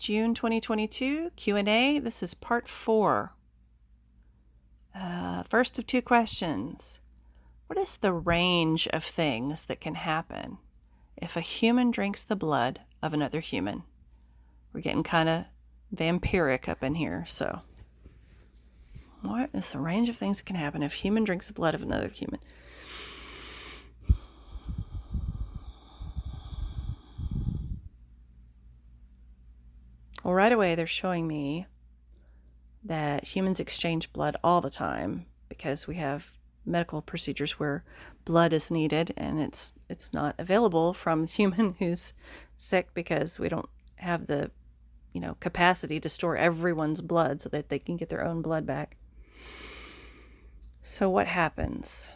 June 2022 Q&A. This is part 4. First of 2 questions. What is the range of things that can happen if a human drinks the blood of another human? We're getting kind of vampiric up in here, so what is the range of things that can happen if a human drinks the blood of another human? Well, right away they're showing me that humans exchange blood all the time because we have medical procedures where blood is needed and it's not available from the human who's sick because we don't have the capacity to store everyone's blood so that they can get their own blood back. So what happens?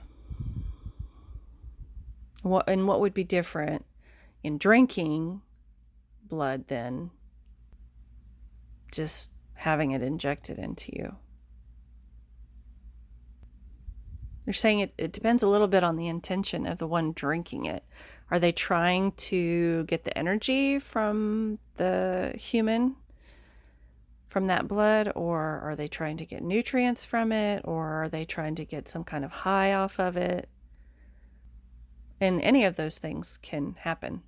What would be different in drinking blood than just having it injected into you? They're saying it depends a little bit on the intention of the one drinking it. Are they trying to get the energy from the human, from that blood, or are they trying to get nutrients from it, or are they trying to get some kind of high off of it? And any of those things can happen.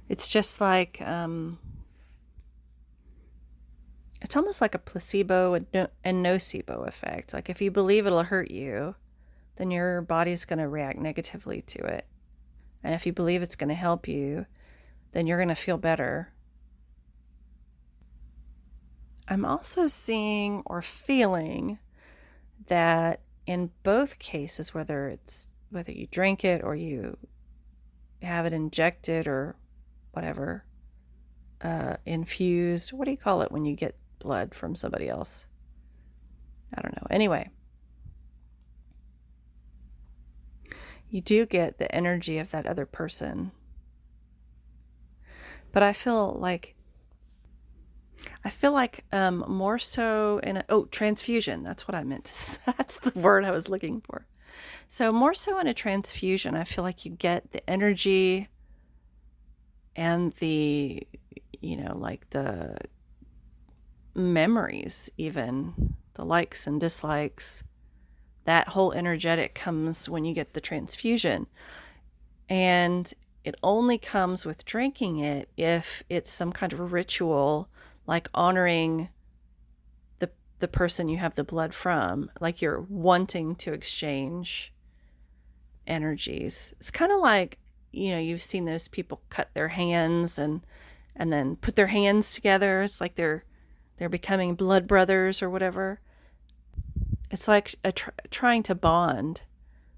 It's just like, it's almost like a placebo and nocebo effect. Like if you believe it'll hurt you, then your body's going to react negatively to it. And if you believe it's going to help you, then you're going to feel better. I'm also seeing or feeling that in both cases, whether you drink it or you have it injected or whatever, infused, what do you call it when you get blood from somebody else? I don't know. Anyway, you do get the energy of that other person. But I feel like more so in transfusion. That's what I meant to say. That's the word I was looking for. So more so in a transfusion, I feel like you get the energy and the, like the memories, even the likes and dislikes. That whole energetic comes when you get the transfusion. And it only comes with drinking it if it's some kind of a ritual, like honoring the person you have the blood from, like you're wanting to exchange energies. It's kind of like, you've seen those people cut their hands and then put their hands together. It's like they're becoming blood brothers or whatever. It's like trying to bond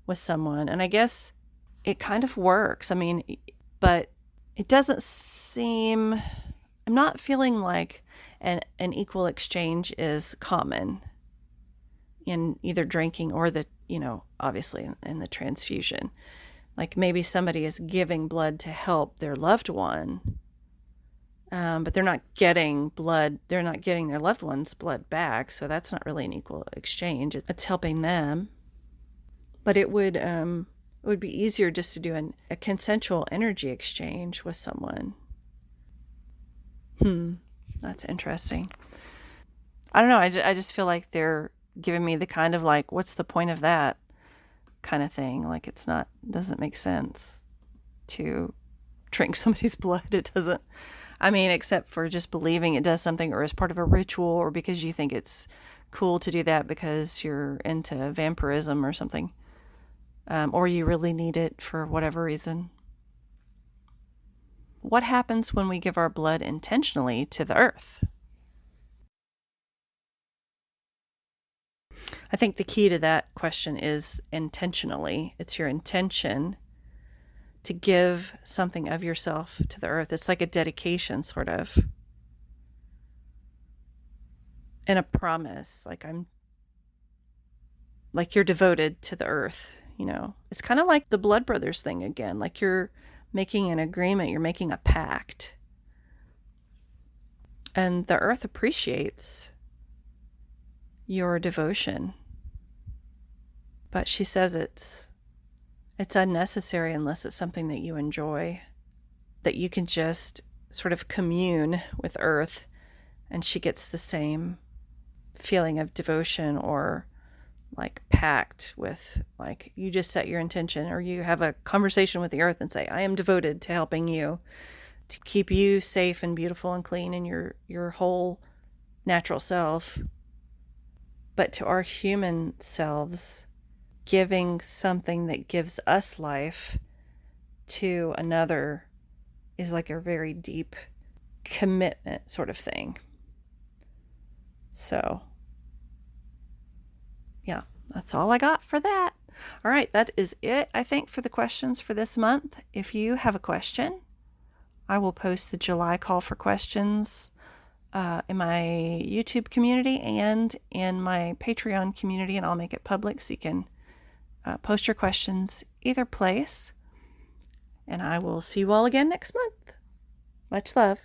with someone. And I guess it kind of works. I mean, but it doesn't seem, I'm not feeling like an equal exchange is common in either drinking or the, obviously in the transfusion. Like maybe somebody is giving blood to help their loved one, but they're not getting blood. They're not getting their loved one's blood back. So that's not really an equal exchange. It's helping them. But it would be easier just to do a consensual energy exchange with someone. That's interesting. I don't know. I just feel like they're giving me the kind of like, what's the point of that kind of thing? Like doesn't make sense to drink somebody's blood. It doesn't, except for just believing it does something or as part of a ritual or because you think it's cool to do that because you're into vampirism or something. Or you really need it for whatever reason. What happens when we give our blood intentionally to the earth? I think the key to that question is intentionally. It's your intention to give something of yourself to the earth. It's like a dedication, sort of. And a promise. Like you're devoted to the earth, It's kind of like the Blood Brothers thing again. Like you're making an agreement, you're making a pact. And the earth appreciates your devotion. But she says it's unnecessary unless it's something that you enjoy, that you can just sort of commune with Earth, and she gets the same feeling of devotion or like pact with, like, you just set your intention or you have a conversation with the Earth and say, I am devoted to helping you to keep you safe and beautiful and clean in your whole natural self. But to our human selves, giving something that gives us life to another is like a very deep commitment sort of thing. So, yeah, that's all I got for that. All right, that is it, I think, for the questions for this month. If you have a question, I will post the July call for questions in my YouTube community and in my Patreon community, and I'll make it public so you can post your questions either place. And I will see you all again next month. Much love.